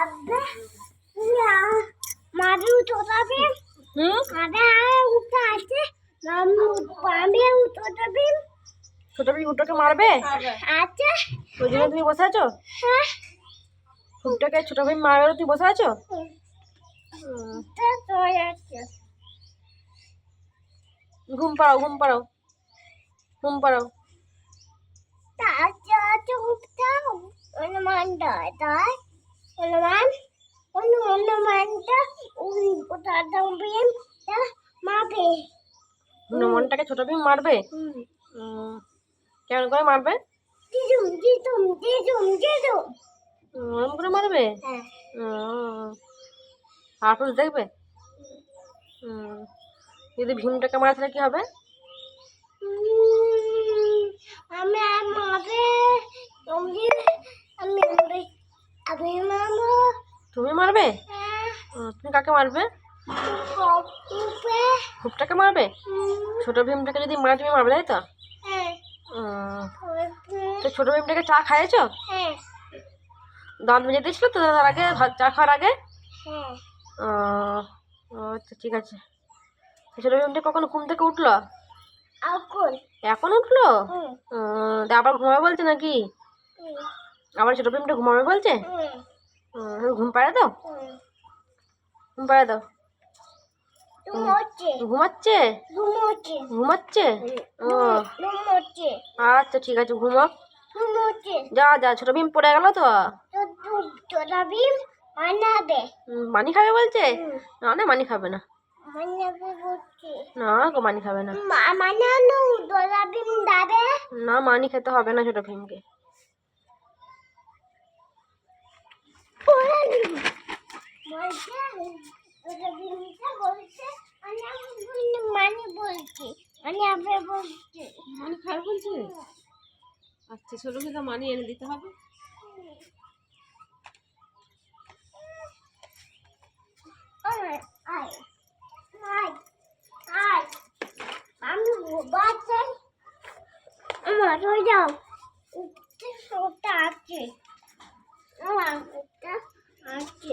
अबे यार मारू छोटा भीम आधा उठा আছে মামু পাবে छोटा भीम উঠোকে মারবে আচ্ছা ওই জন্য তুমি বসে আছো? হ্যাঁ উঠোকে ছোট ভীম মারবে তুমি বসে আছো? তো তো আছে ঘুম পাড়াও তাজা চুপটা অনুমানটা তাই অনুমানটা ওই ওটা ভীম তা মাবে হনুমানটাকে ছোট ভীম মারবে? কেমন করে মারবে? দিদুম ওরম করে মারবে? হ্যাঁ আফরোজ দেখবে? যদি ভীমটাকে মারে তাহলে কি হবে? আমি মাবে তুমি আমি আমি মামা তুমি মারবে? হ্যাঁ তুমি কাকে মারবে? খুবটাকে মারবে? ছোট ভীমটাকে যদি মারে তুমি মারবে, তাই তো? তো ছোট ভীমটাকে চা খাইয়েছো? দাঁত মেজে দিয়েছিল তো তার আগে, চা খাওয়ার আগে? আচ্ছা ঠিক আছে। ছোট ভীমটা কখন ঘুম থেকে উঠলো? এখন উঠলো? আবার ঘুমাবে বলছে নাকি? আবার ছোট ভীমটা ঘুমাবে বলছে? ঘুম পাড়ে দাও, ঘুমাচ্ছে? আচ্ছা ঠিক আছে, ঘুমাও। যা ছোট ভীম পড়ে গেল তো। মানি খাবে বলছে? না মানি খাবে না, না গো মানি খাবে না। না মানি খেতে হবে না ছোট ভীমকে। মানি খাবে বলছে? আচ্ছা ছোট ভীম মানি এনে দিতে হবে। আমার হয়ে যাও উঠতে আছে আমার আছে